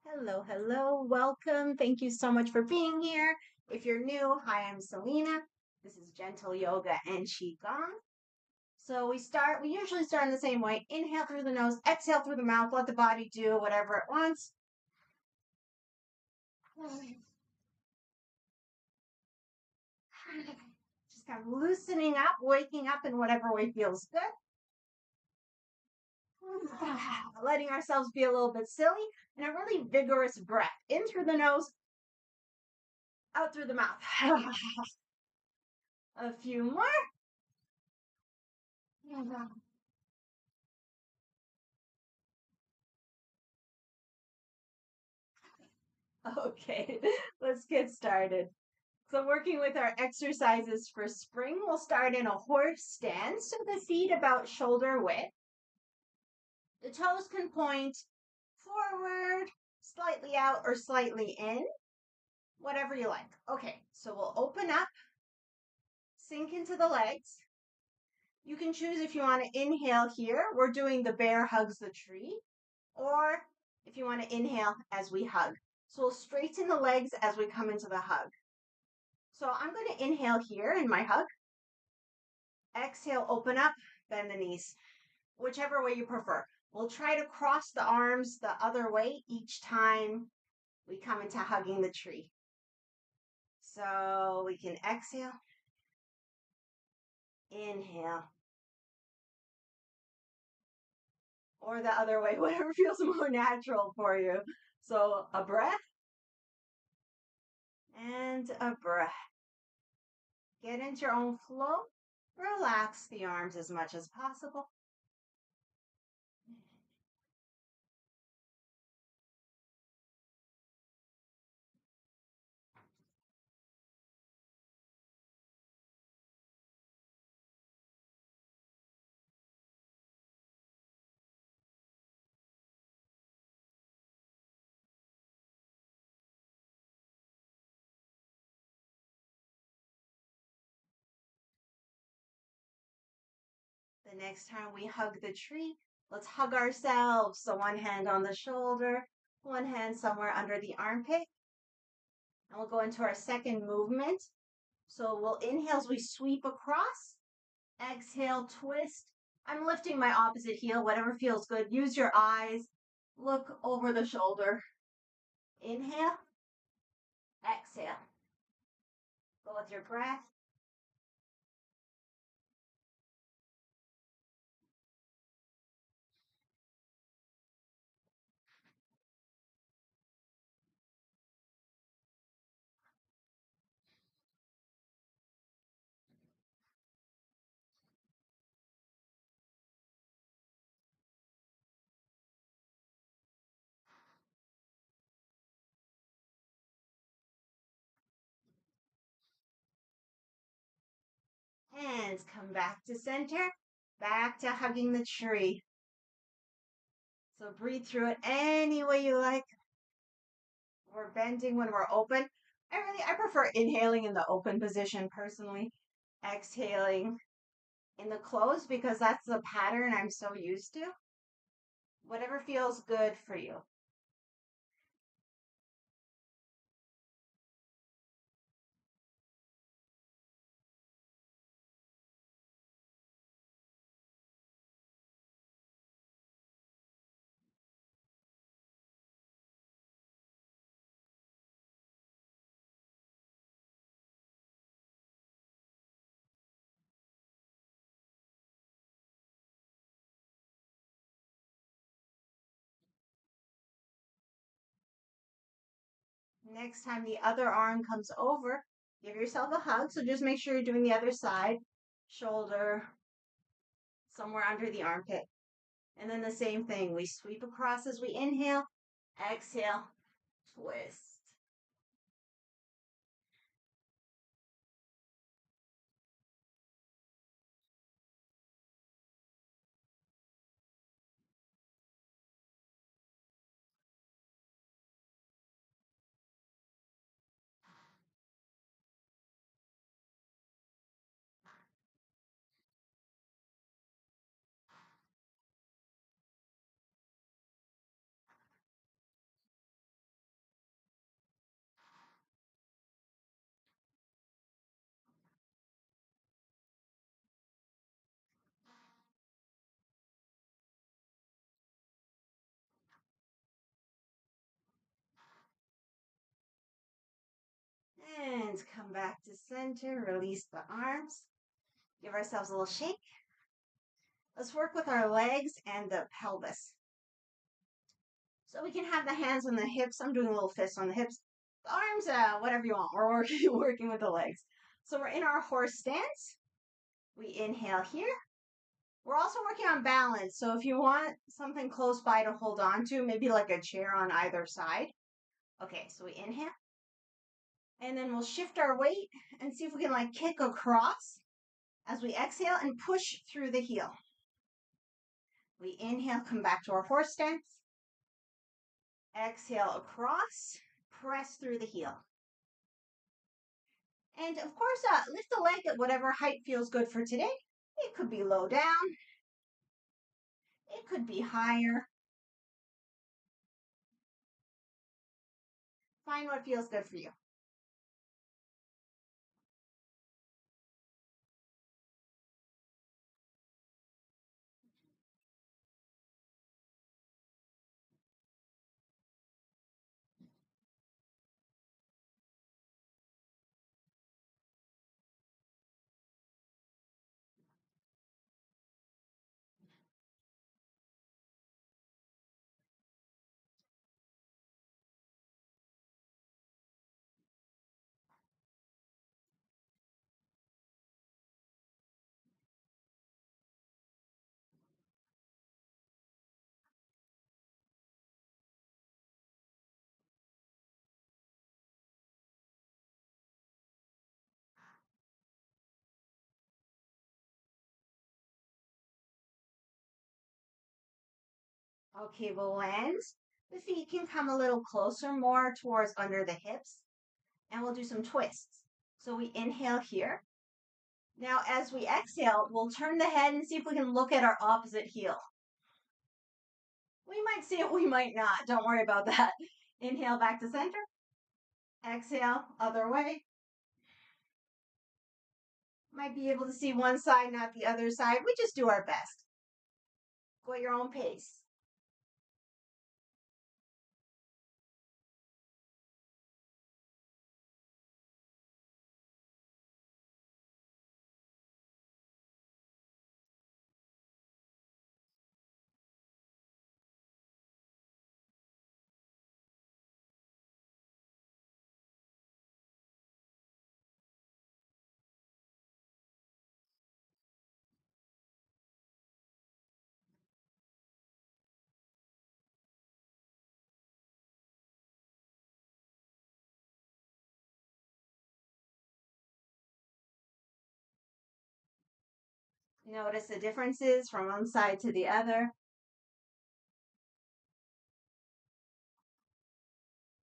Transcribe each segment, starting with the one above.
Hello, hello, welcome. Thank you so much for being here. If you're new, hi, I'm Celina. This is Gentle Yoga and Qi Gong. We usually start in the same way. Inhale through the nose, exhale through the mouth, let the body do whatever it wants. Just kind of loosening up, waking up in whatever way feels good. Letting ourselves be a little bit silly and a really vigorous breath in through the nose, out through the mouth. A few more. Okay, let's get started. So, working with our exercises for spring, we'll start in a horse stance. So, the feet about shoulder width. The toes can point forward, slightly out, or slightly in, whatever you like. Okay, so we'll open up, sink into the legs. You can choose if you want to inhale here. We're doing the bear hugs the tree, or if you want to inhale as we hug. So, we'll straighten the legs as we come into the hug. So I'm going to inhale here in my hug. Exhale, open up, bend the knees, whichever way you prefer. We'll try to cross the arms the other way each time we come into hugging the tree. So we can exhale, inhale, or the other way, whatever feels more natural for you. So a breath and a breath. Get into your own flow. Relax the arms as much as possible. The next time we hug the tree, let's hug ourselves. So one hand on the shoulder, one hand somewhere under the armpit. And we'll go into our second movement. So we'll inhale as we sweep across. Exhale, twist. I'm lifting my opposite heel, whatever feels good. Use your eyes. Look over the shoulder. Inhale. Exhale. Go with your breath. Hands come back to center. Back to hugging the tree. So breathe through it any way you like. We're bending when we're open. I prefer inhaling in the open position personally. Exhaling in the closed because that's the pattern I'm so used to. Whatever feels good for you. Next time the other arm comes over, give yourself a hug. So just make sure you're doing the other side, shoulder, somewhere under the armpit. And then the same thing. We sweep across as we inhale, exhale, twist. And come back to center. Release the arms. Give ourselves a little shake. Let's work with our legs and the pelvis. So we can have the hands on the hips. I'm doing a little fist on the hips. The arms, whatever you want. We're working with the legs. So we're in our horse stance. We inhale here. We're also working on balance. So if you want something close by to hold on to, maybe like a chair on either side. Okay, so we inhale. And then we'll shift our weight and see if we can like kick across as we exhale and push through the heel. We inhale, come back to our horse stance. Exhale across, press through the heel. And of course, lift the leg at whatever height feels good for today. It could be low down. It could be higher. Find what feels good for you. Okay, we'll land. The feet can come a little closer, more towards under the hips. And we'll do some twists. So we inhale here. Now, as we exhale, we'll turn the head and see if we can look at our opposite heel. We might see it, we might not. Don't worry about that. Inhale back to center. Exhale, other way. Might be able to see one side, not the other side. We just do our best. Go at your own pace. Notice the differences from one side to the other.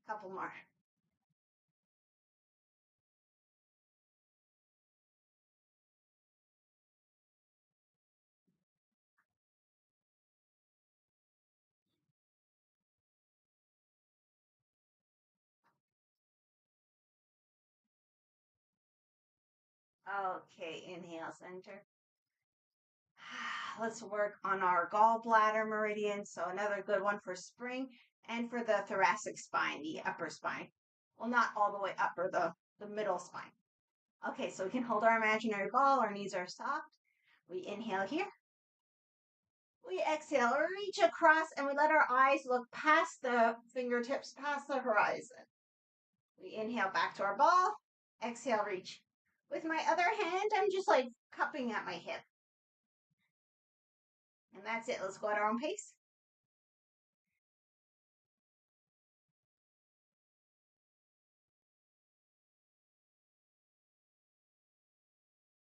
Couple more. Okay, inhale, center. Let's work on our gallbladder meridian. So another good one for spring and for the thoracic spine, the upper spine. Well, not all the way up, or the middle spine. Okay, so we can hold our imaginary ball. Our knees are soft. We inhale here. We exhale, reach across, and we let our eyes look past the fingertips, past the horizon. We inhale back to our ball. Exhale, reach. With my other hand, I'm just like cupping at my hip. And that's it. Let's go at our own pace.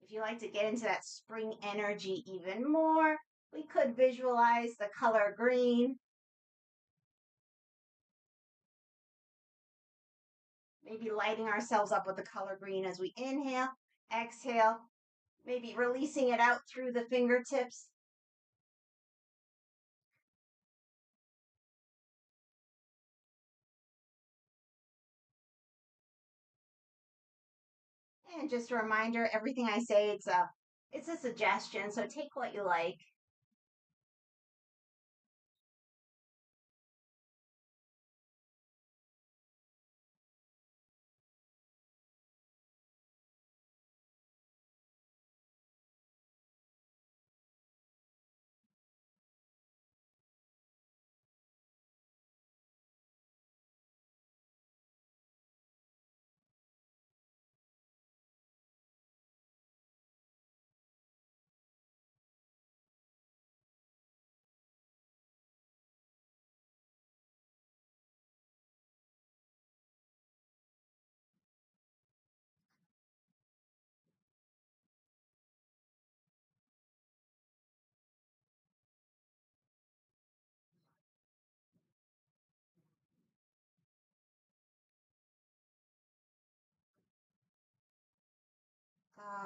If you like to get into that spring energy even more, we could visualize the color green. Maybe lighting ourselves up with the color green as we inhale, exhale, maybe releasing it out through the fingertips. And just a reminder, everything I say, it's a suggestion, so take what you like.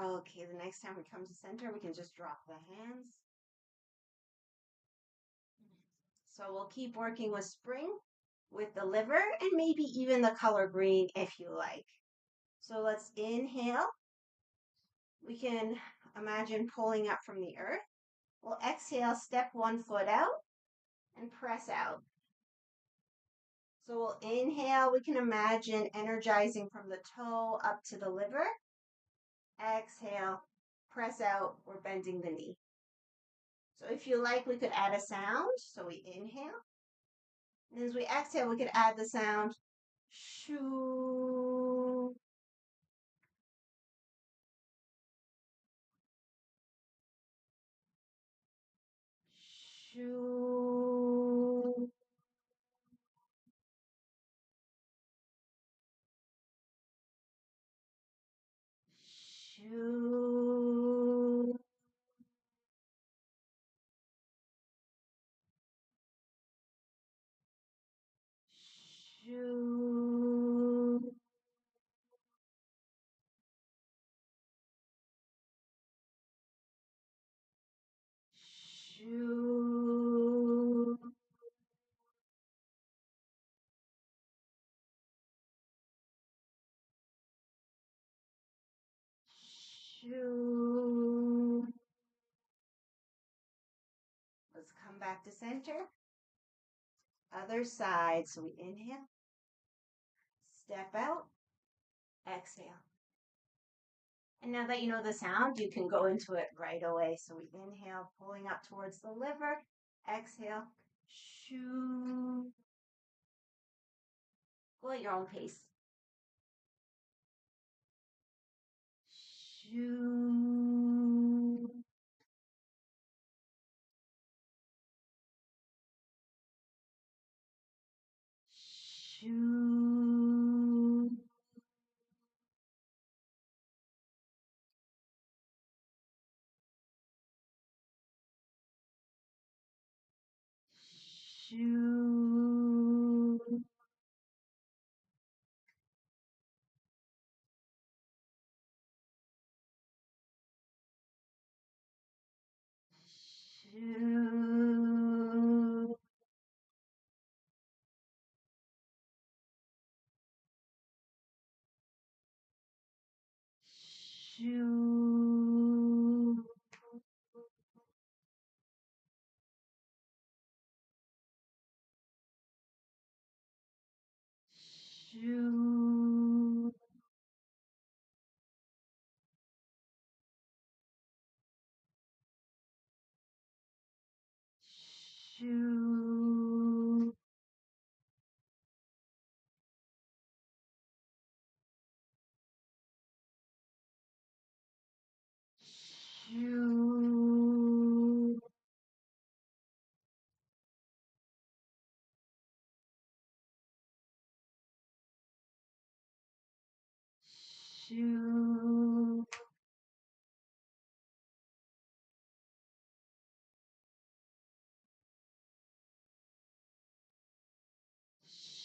Okay, the next time we come to center, we can just drop the hands. So we'll keep working with spring, with the liver, and maybe even the color green if you like. So let's inhale. We can imagine pulling up from the earth. We'll exhale, step one foot out and press out. So we'll inhale. We can imagine energizing from the toe up to the liver. Exhale, press out. We're bending the knee. So if you like, we could add a sound. So we inhale. And as we exhale, we could add the sound shoo. Shoo. Shoo. Shoo. Shoo. Shoo. Let's come back to center. Other side. So we inhale, step out, exhale. And now that you know the sound, you can go into it right away. So we inhale, pulling up towards the liver. Exhale, shoo. Go at your own pace. Shoo. Shoo. Shoo. Shoo. Shoo. Shoo. Shoo. Shoo. Shoo.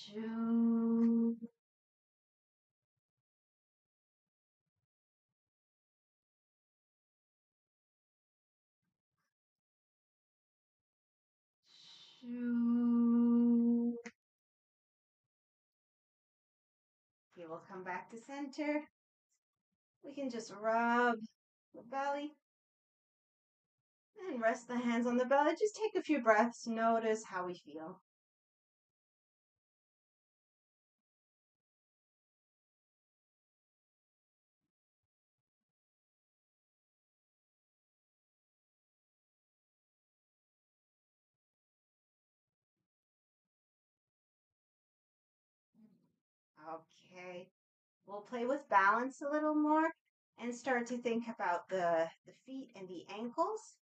Shoo. Shoo. Okay, we'll come back to center. We can just rub the belly and rest the hands on the belly. Just take a few breaths. Notice how we feel. Okay. We'll play with balance a little more and start to think about the feet and the ankles.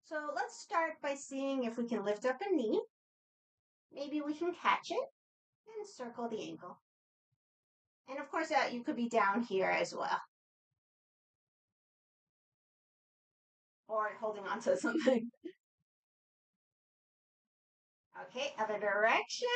So let's start by seeing if we can lift up a knee. Maybe we can catch it and circle the ankle. And of course, you could be down here as well. Or holding on to something. Okay, other direction.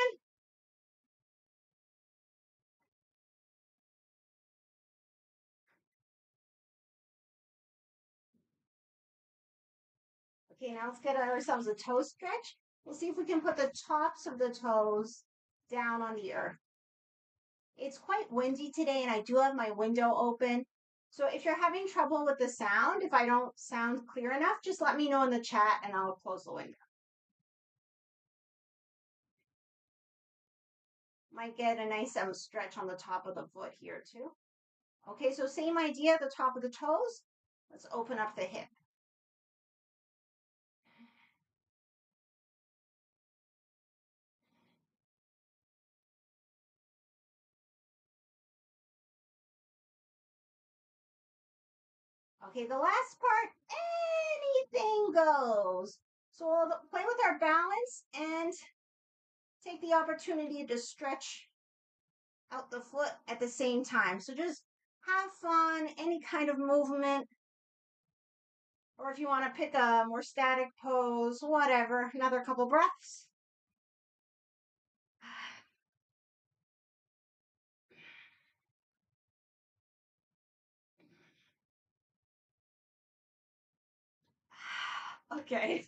Okay, now let's get ourselves a toe stretch. We'll see if we can put the tops of the toes down on the earth. It's quite windy today and I do have my window open. So if you're having trouble with the sound, if I don't sound clear enough, just let me know in the chat and I'll close the window. Might get a nice stretch on the top of the foot here too. Okay, so same idea, the top of the toes. Let's open up the hip. Okay, the last part, anything goes. So we'll play with our balance and take the opportunity to stretch out the foot at the same time. So just have fun, any kind of movement. Or if you want to pick a more static pose, whatever, another couple breaths. Okay.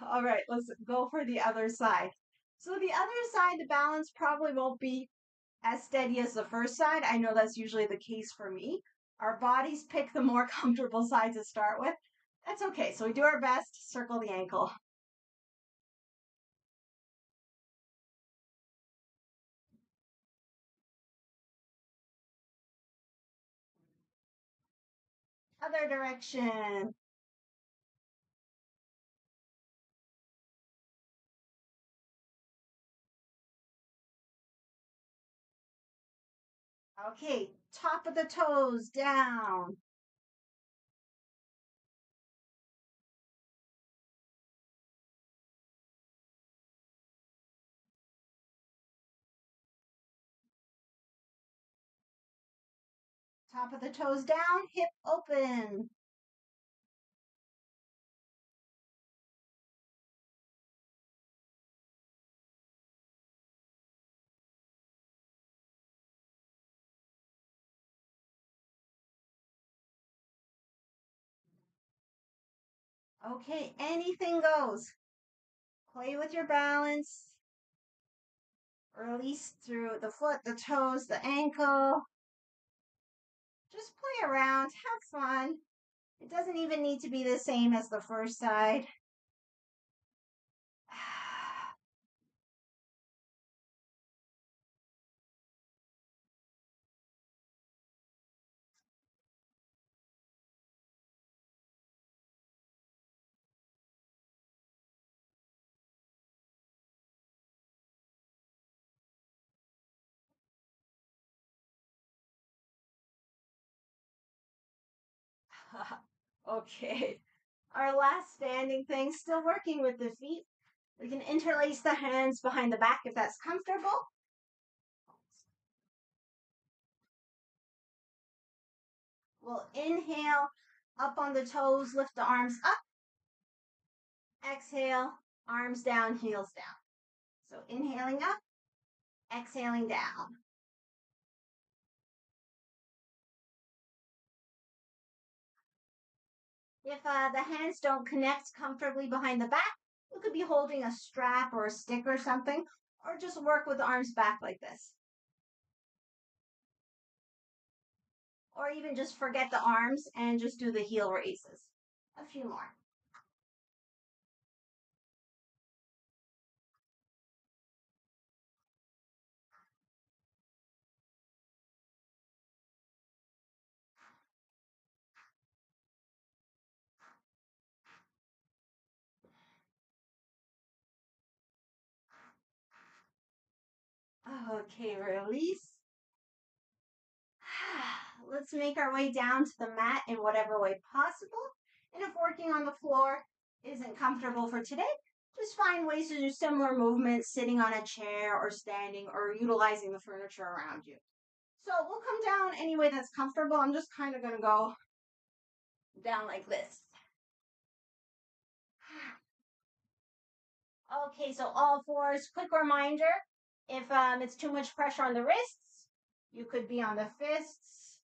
All right, let's go for the other side. So the other side, the balance probably won't be as steady as the first side. I know that's usually the case for me. Our bodies pick the more comfortable side to start with. That's okay. So we do our best, circle the ankle. Other direction. Okay, top of the toes down. Top of the toes down, hip open. Okay, anything goes. Play with your balance. Release through the foot, the toes, the ankle. Just play around, have fun. It doesn't even need to be the same as the first side. Okay, our last standing thing, still working with the feet. We can interlace the hands behind the back if that's comfortable. We'll inhale up on the toes, lift the arms up. Exhale, arms down, heels down. So inhaling up, exhaling down. If the hands don't connect comfortably behind the back, you could be holding a strap or a stick or something, or just work with the arms back like this. Or even just forget the arms and just do the heel raises. A few more. Okay, release. Let's make our way down to the mat in whatever way possible. And if working on the floor isn't comfortable for today, just find ways to do similar movements sitting on a chair or standing or utilizing the furniture around you. So we'll come down any way that's comfortable. I'm just kind of going to go down like this. Okay, so all fours. Quick reminder, if it's too much pressure on the wrists, you could be on the fists,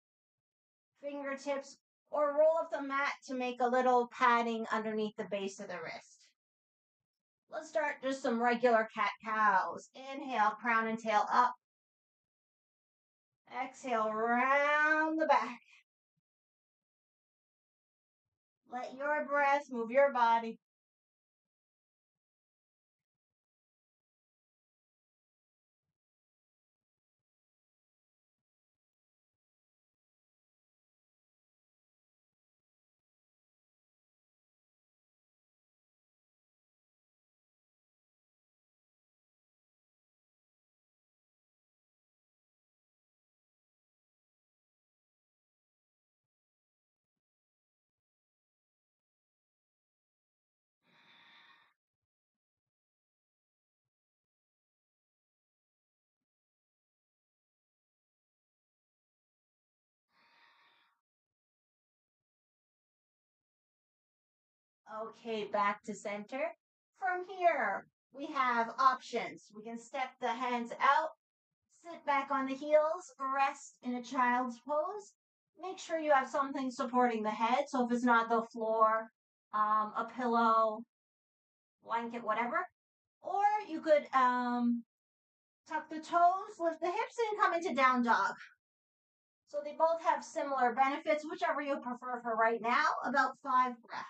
fingertips, or roll up the mat to make a little padding underneath the base of the wrist. Let's start just some regular cat-cows. Inhale, crown and tail up. Exhale, round the back. Let your breath move your body. Okay, back to center. From here, we have options. We can step the hands out, sit back on the heels, rest in a child's pose. Make sure you have something supporting the head. So if it's not the floor, a pillow, blanket, whatever. Or you could tuck the toes, lift the hips, and come into down dog. So they both have similar benefits, whichever you prefer for right now, about 5 breaths.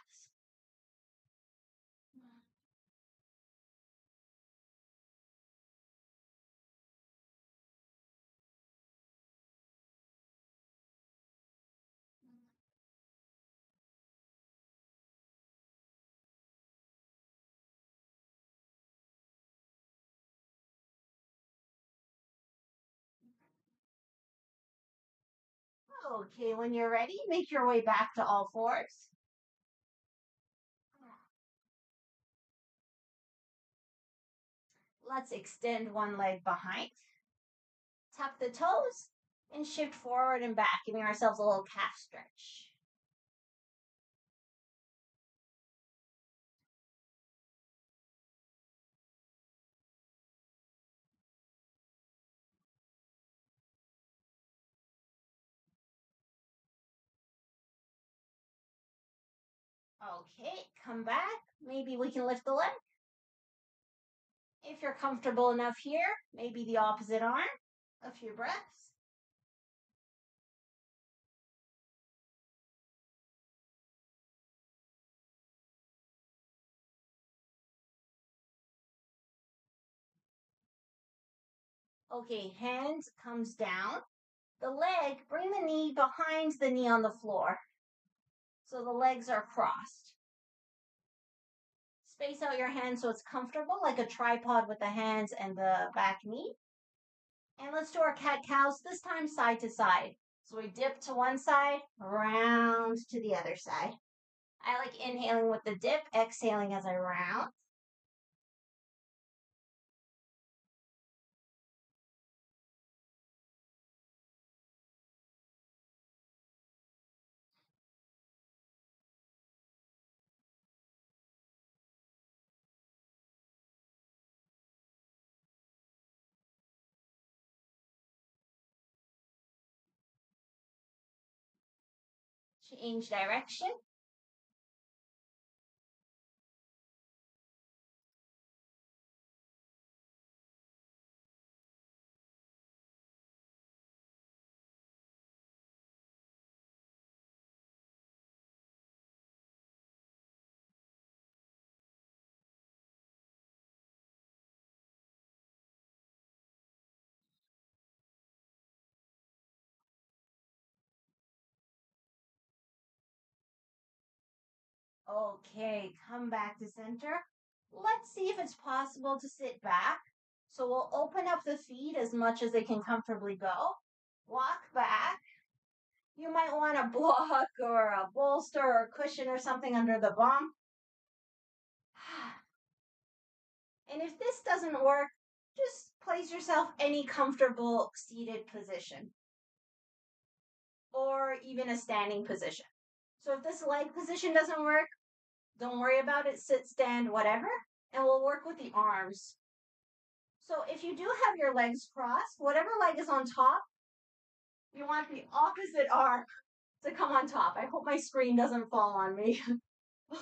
Okay, when you're ready, make your way back to all fours. Let's extend one leg behind. Tuck the toes and shift forward and back, giving ourselves a little calf stretch. Okay, come back. Maybe we can lift the leg. If you're comfortable enough here, maybe the opposite arm. A few breaths. Okay, hands comes down. The leg, bring the knee behind the knee on the floor. So the legs are crossed. Space out your hands so it's comfortable, like a tripod with the hands and the back knee. And let's do our cat-cows, this time side to side. So we dip to one side, round to the other side. I like inhaling with the dip, exhaling as I round. Change direction. Okay, come back to center. Let's see if it's possible to sit back. So we'll open up the feet as much as they can comfortably go. Walk back. You might want a block or a bolster or a cushion or something under the bum. And if this doesn't work, just place yourself any comfortable seated position or even a standing position. So if this leg position doesn't work, don't worry about it, sit, stand, whatever, and we'll work with the arms. So if you do have your legs crossed, whatever leg is on top, you want the opposite arm to come on top. I hope my screen doesn't fall on me.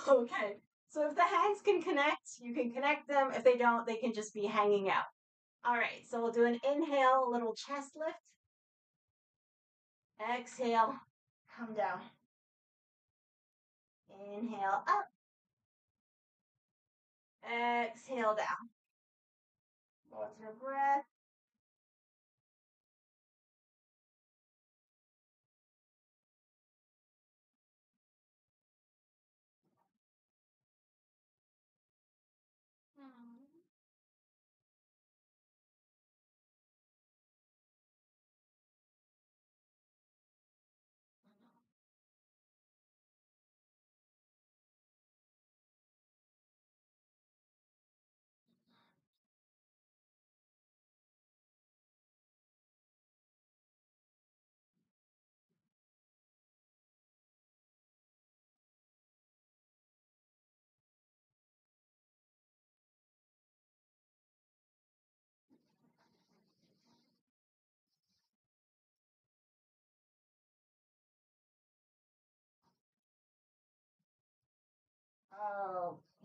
Okay. So if the hands can connect, you can connect them. If they don't, they can just be hanging out. All right. So we'll do an inhale, a little chest lift. Exhale, come down. Inhale up. Exhale down. Watch your breath.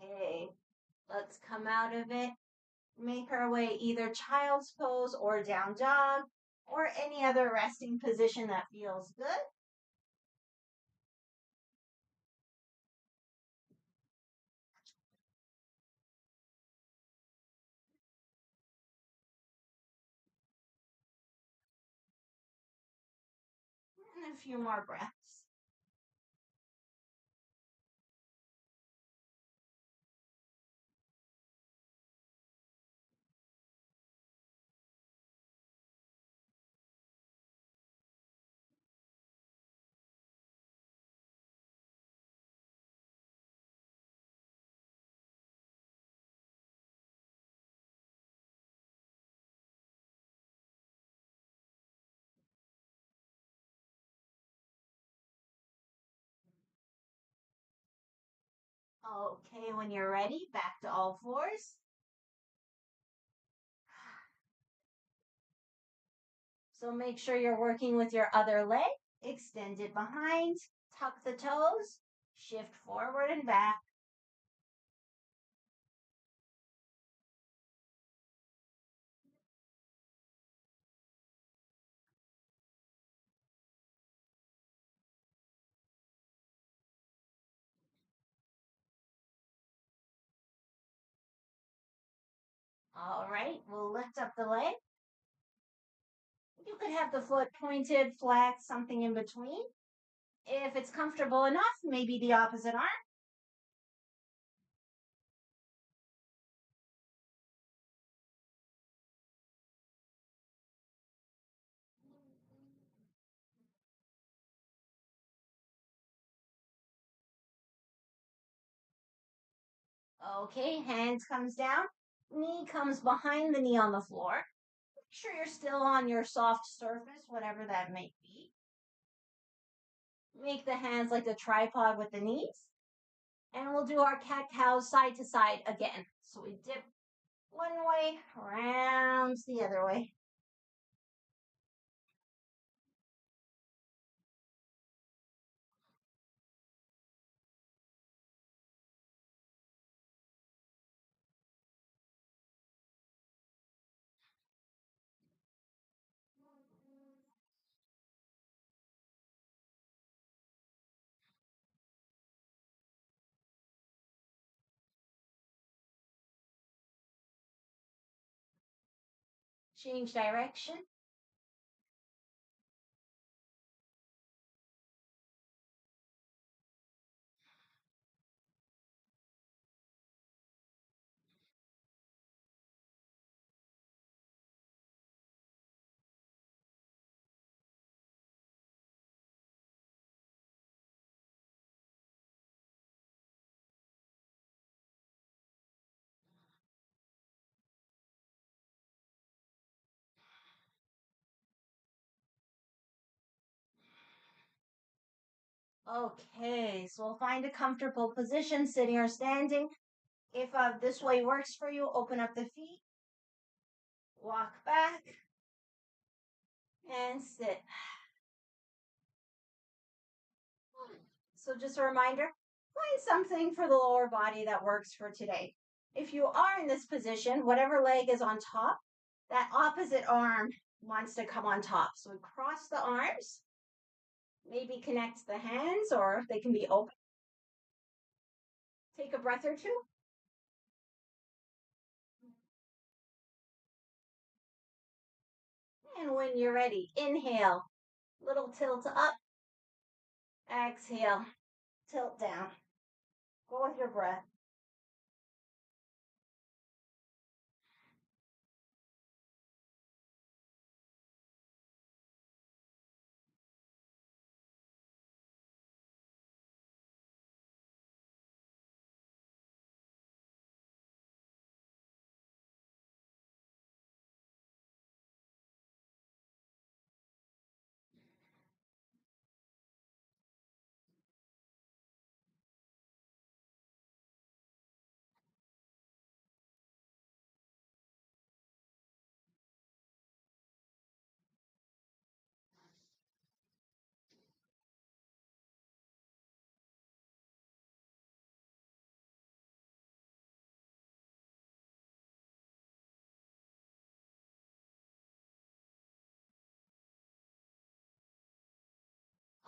Okay. Let's come out of it. Make our way either child's pose or down dog or any other resting position that feels good. And a few more breaths. Okay, when you're ready, back to all fours. So make sure you're working with your other leg. Extend it behind, tuck the toes, shift forward and back. All right, we'll lift up the leg. You could have the foot pointed, flat, something in between. If it's comfortable enough, maybe the opposite arm. Okay, hands comes down, knee comes behind the knee on the floor. Make sure you're still on your soft surface, whatever that may be. Make the hands like a tripod with the knees. And we'll do our cat-cow side to side again. So we dip one way, rounds the other way. Change direction. Okay, so we'll find a comfortable position, sitting or standing. If this way works for you, open up the feet, walk back, and sit. So just a reminder, find something for the lower body that works for today. If you are in this position, whatever leg is on top, that opposite arm wants to come on top. So we cross the arms, maybe connect the hands or they can be open. Take a breath or two. And when you're ready, inhale, little tilt up, exhale, tilt down. Go with your breath.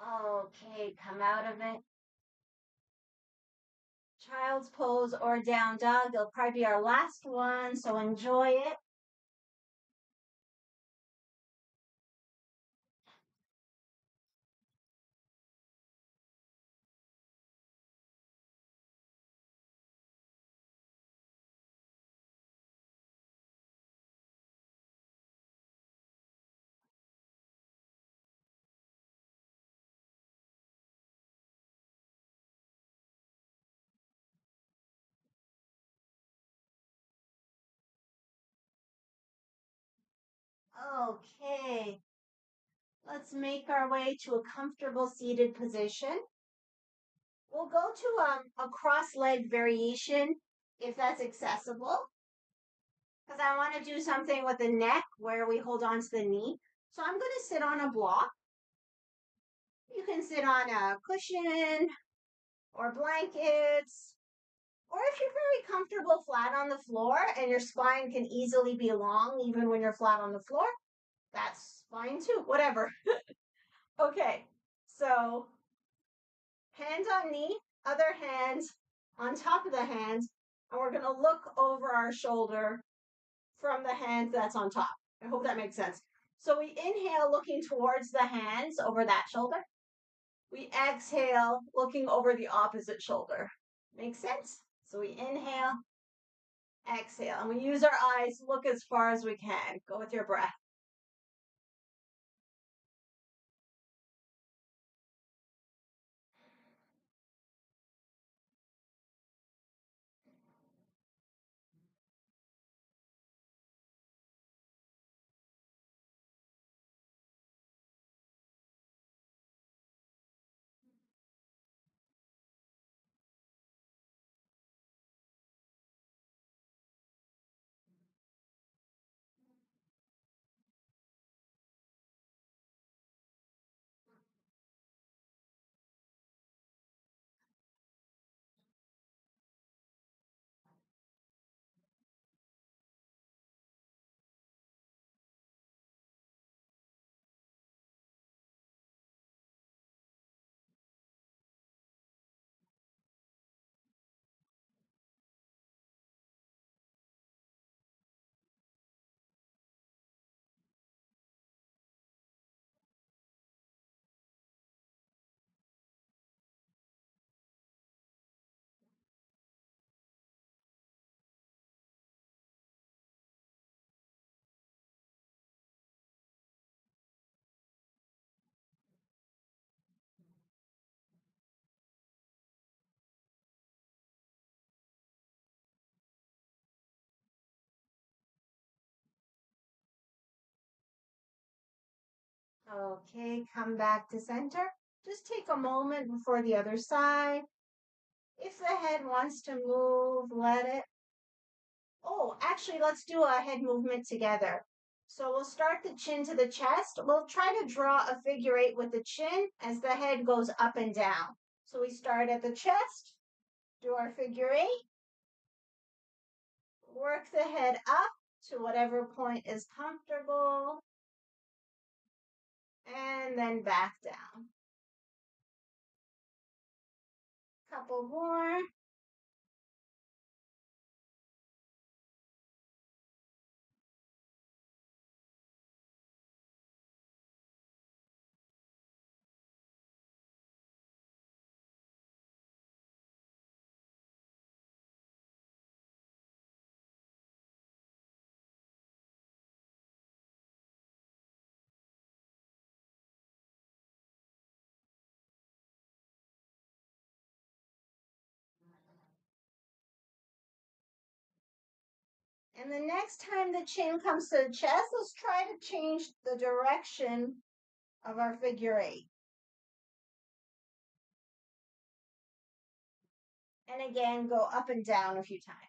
Okay, come out of it. Child's pose or down dog. It'll probably be our last one, so enjoy it. Okay, let's make our way to a comfortable seated position. We'll go to a cross-leg variation if that's accessible, because I want to do something with the neck where we hold on to the knee. So I'm going to sit on a block. You can sit on a cushion or blankets, or if you're very comfortable flat on the floor and your spine can easily be long even when you're flat on the floor, that's fine too, whatever. Okay, so hand on knee, other hand on top of the hand, and we're going to look over our shoulder from the hand that's on top. I hope that makes sense. So we inhale looking towards the hands over that shoulder. We exhale looking over the opposite shoulder. Makes sense? So we inhale, exhale, and we use our eyes, look as far as we can. Go with your breath. Okay, come back to center. Just take a moment before the other side. If the head wants to move, let it. Oh, actually, let's do a head movement together. So we'll start the chin to the chest. We'll try to draw a figure eight with the chin as the head goes up and down. So we start at the chest, do our figure 8, work the head up to whatever point is comfortable, and then back down. Couple more. And the next time the chin comes to the chest, let's try to change the direction of our figure 8. And again, go up and down a few times.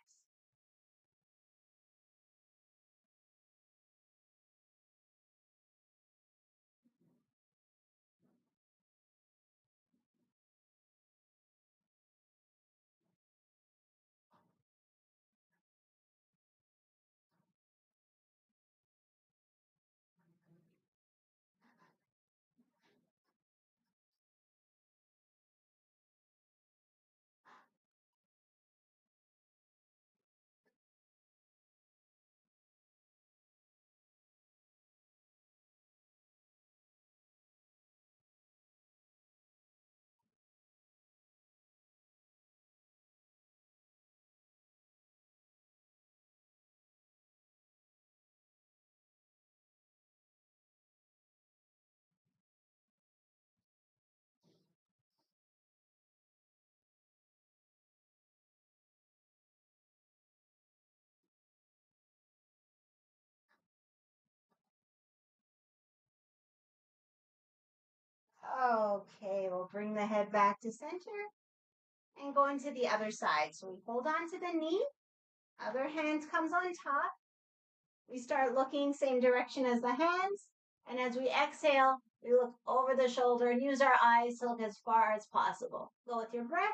Okay, we'll bring the head back to center and go into the other side. So we hold on to the knee, other hand comes on top. We start looking same direction as the hands. And as we exhale, we look over the shoulder and use our eyes to look as far as possible. Go with your breath.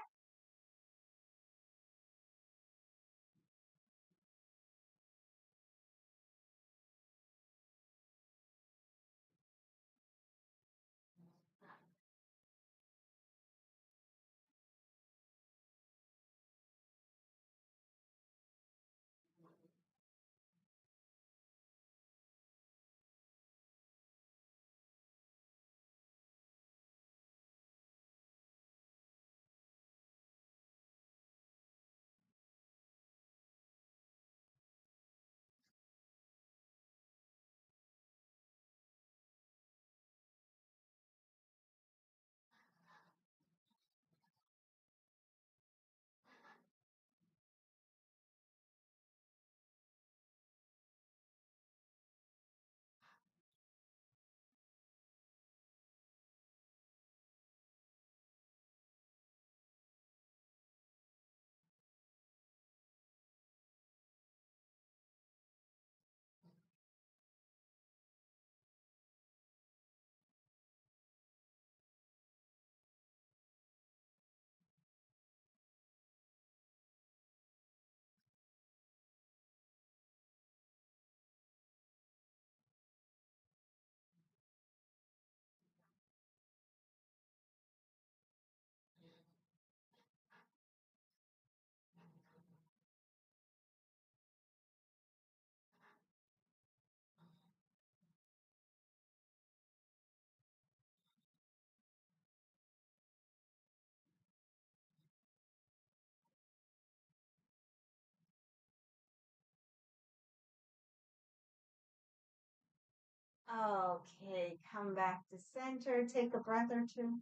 Okay, come back to center. Take a breath or two.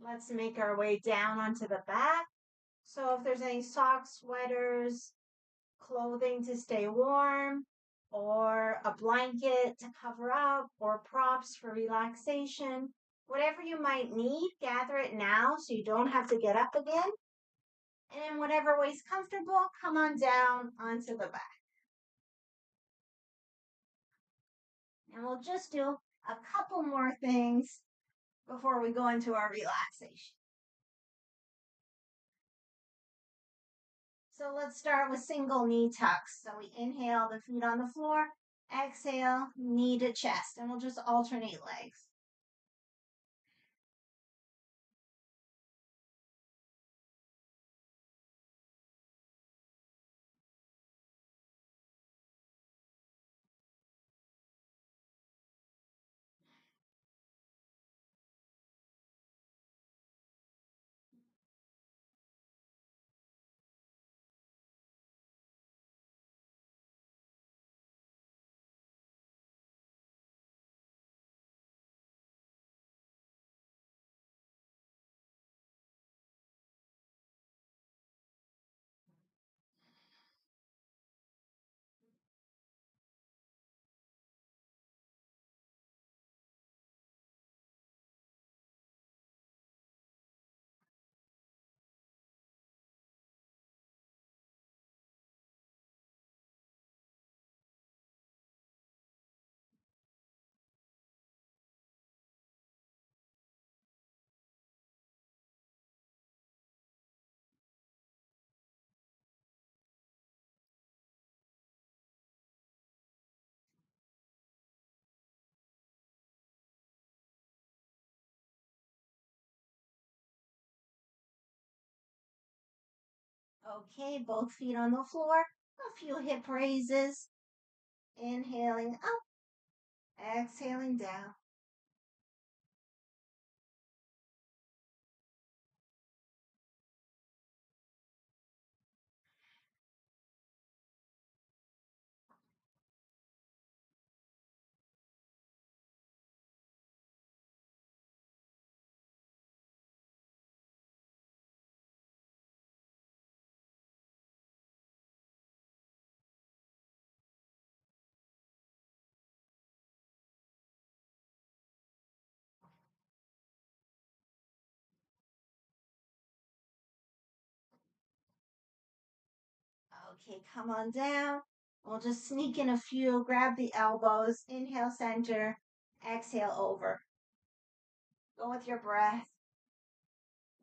Let's make our way down onto the back. So if there's any socks, sweaters, clothing to stay warm, or a blanket to cover up, or props for relaxation, whatever you might need, gather it now so you don't have to get up again. And in whatever way is comfortable, come on down onto the back. And we'll just do a couple more things before we go into our relaxation. So let's start with single knee tucks. So we inhale, the feet on the floor, exhale, knee to chest, and we'll just alternate legs. Okay, both feet on the floor, a few hip raises, inhaling up, exhaling down. Okay, come on down. We'll just sneak in a few, grab the elbows, inhale center, exhale over. Go with your breath.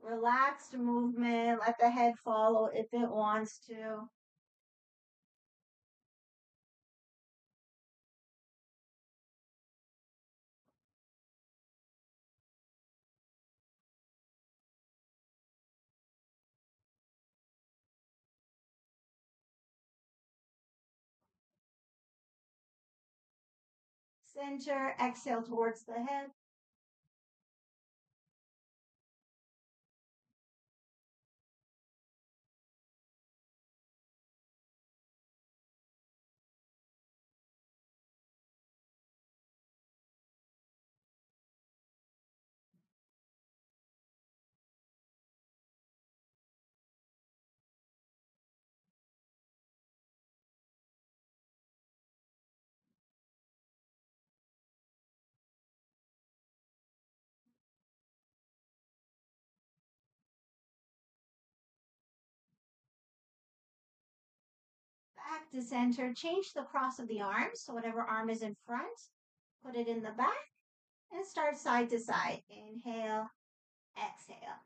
Relaxed movement, let the head follow if it wants to. Center, exhale towards the head. Back to center. Change the cross of the arms. So whatever arm is in front, put it in the back and start side to side. Inhale, exhale.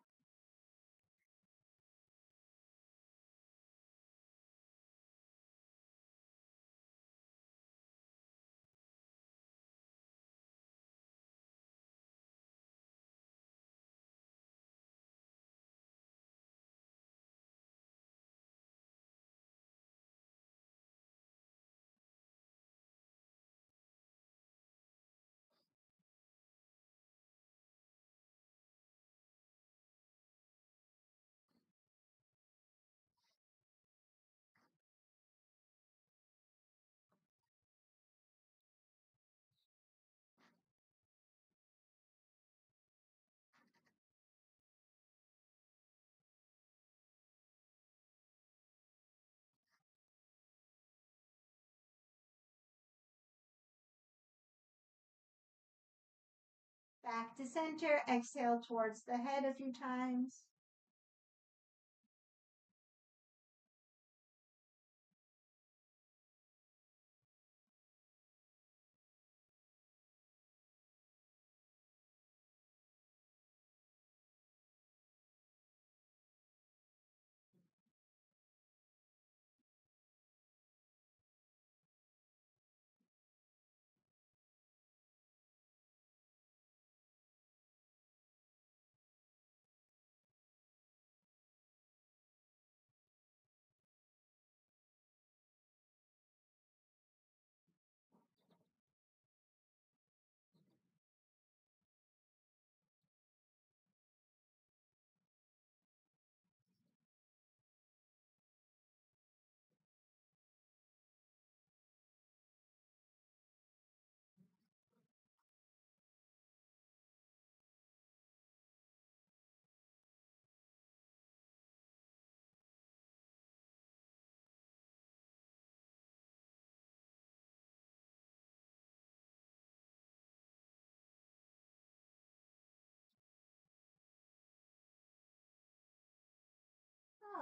Back to center. Exhale towards the head a few times.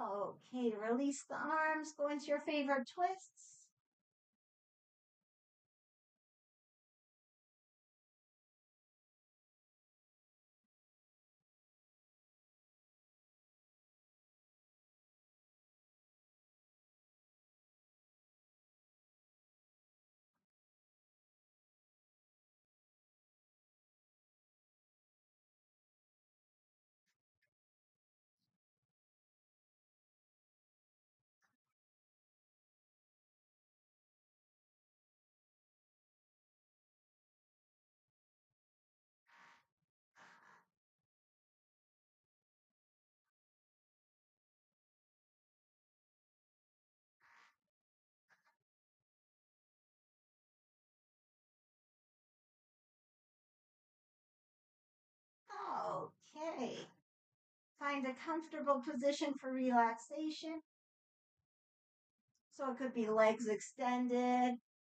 Okay, release the arms, go into your favorite twists. Okay. Find a comfortable position for relaxation. So it could be legs extended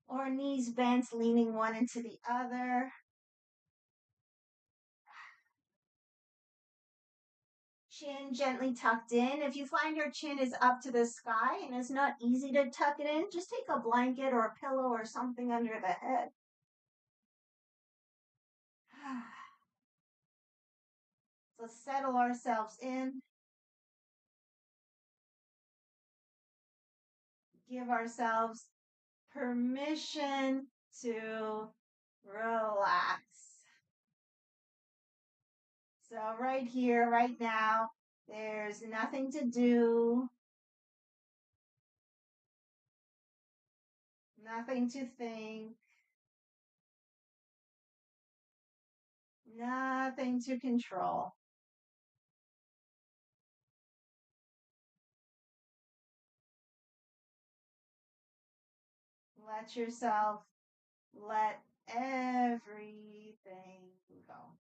or knees bent, leaning one into the other. Chin gently tucked in. If you find your chin is up to the sky and it's not easy to tuck it in, just take a blanket or a pillow or something under the head. So settle ourselves in. Give ourselves permission to relax. So right here, right now, there's nothing to do, nothing to think, nothing to control. Let yourself let everything go.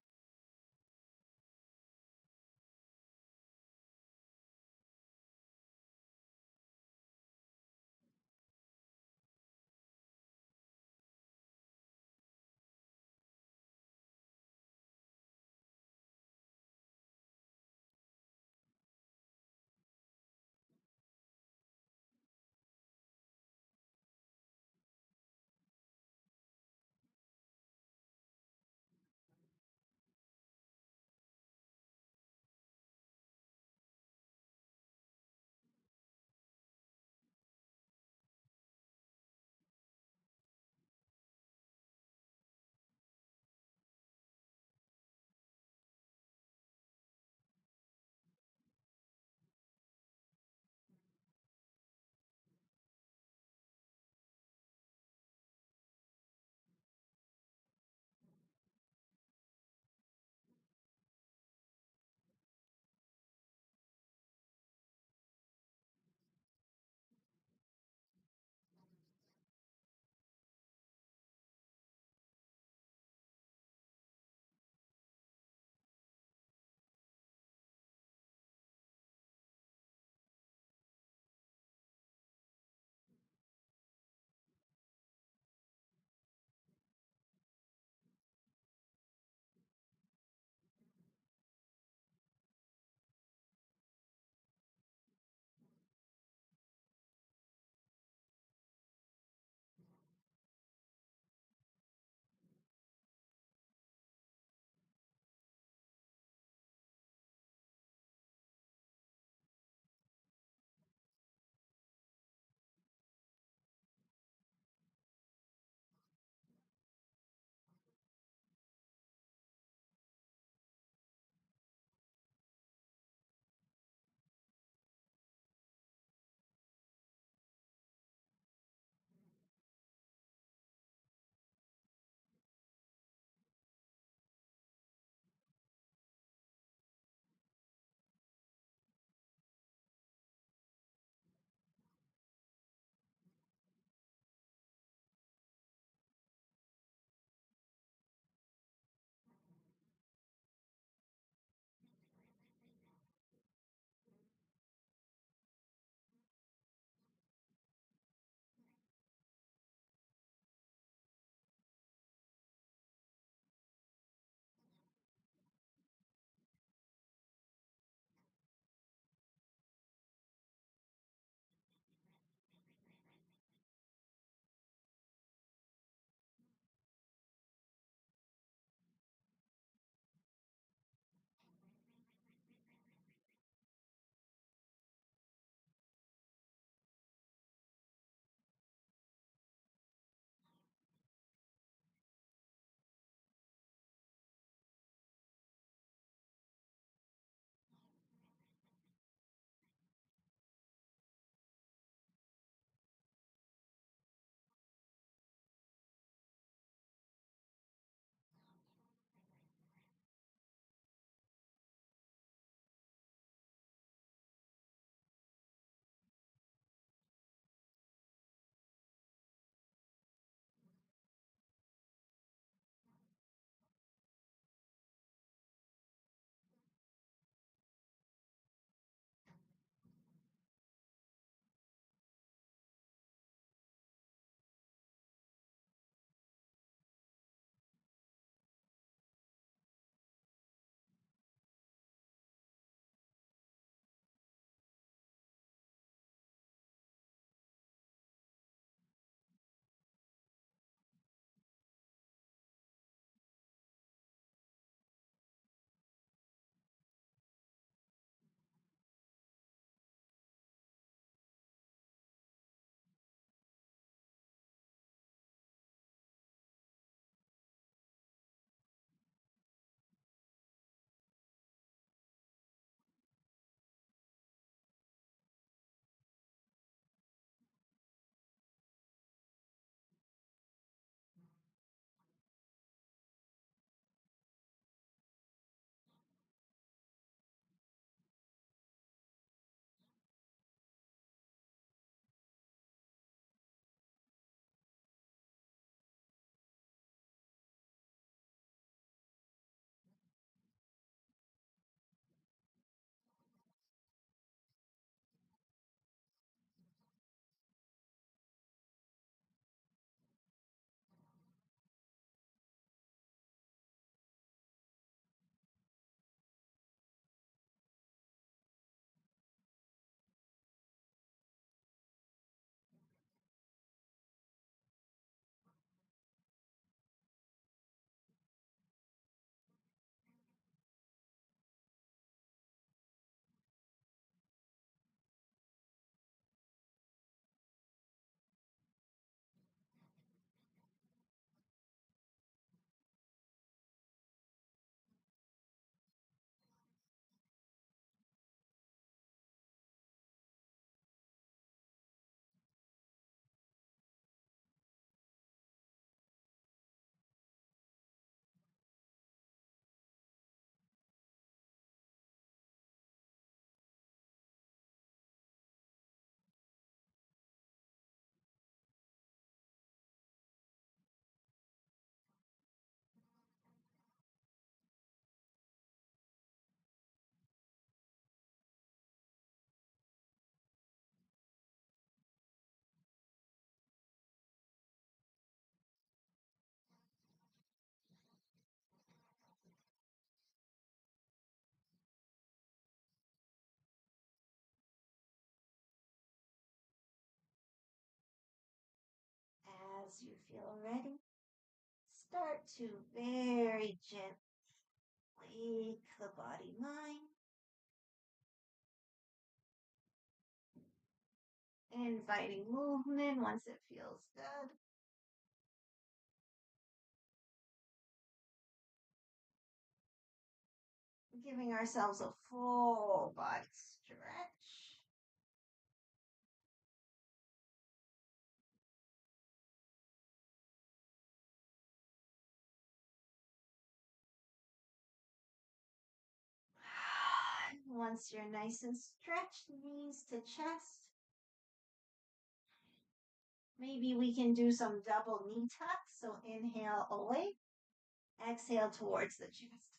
As you feel ready, start to very gently wake the body mind, inviting movement once it feels good. Giving ourselves a full body stretch. Once you're nice and stretched, knees to chest. Maybe we can do some double knee tucks. So inhale away, exhale towards the chest.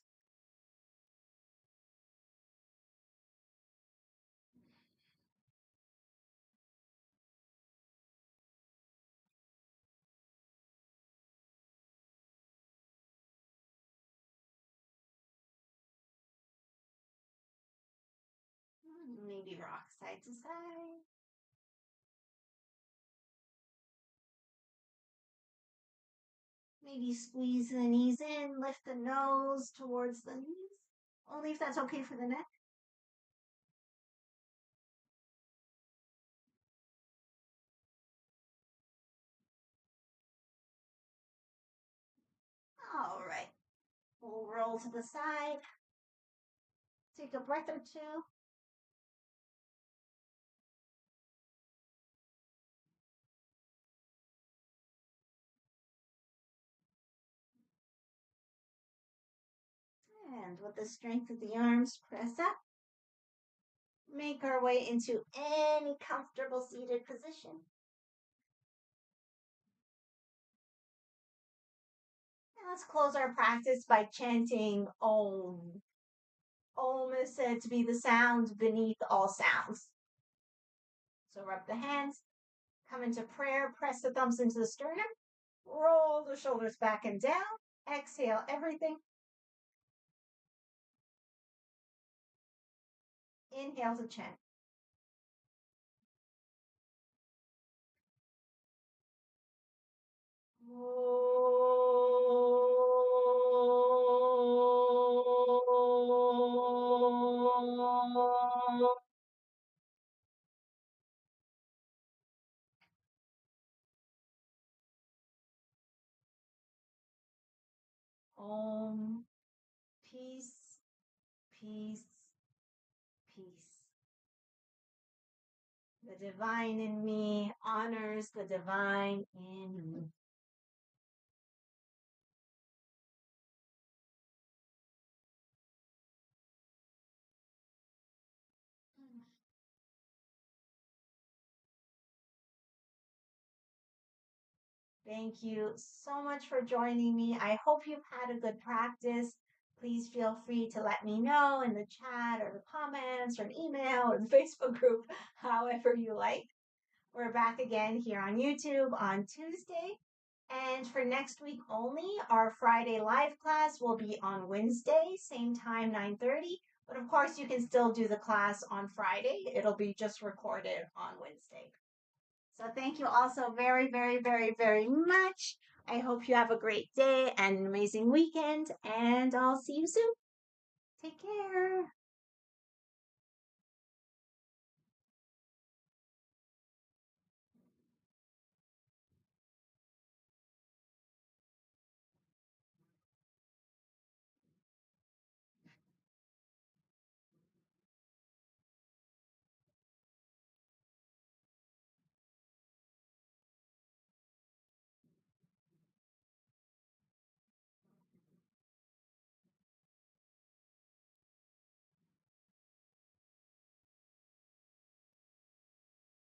Maybe rock side to side. Maybe squeeze the knees in, lift the nose towards the knees. Only if that's okay for the neck. All right. We'll roll to the side. Take a breath or two. And with the strength of the arms, press up. Make our way into any comfortable seated position. And let's close our practice by chanting Om. Om is said to be the sound beneath all sounds. So rub the hands, come into prayer, press the thumbs into the sternum, roll the shoulders back and down, exhale everything. Inhale to chant. Om. Peace, peace, peace. The divine in me honors the divine in me. Thank you so much for joining me. I hope you've had a good practice. Please feel free to let me know in the chat or the comments or an email or the Facebook group, however you like. We're back again here on YouTube on Tuesday. And for next week only, our Friday live class will be on Wednesday, same time, 9:30. But of course, you can still do the class on Friday. It'll be just recorded on Wednesday. So thank you also very, very, very, very much. I hope you have a great day and an amazing weekend, and I'll see you soon. Take care.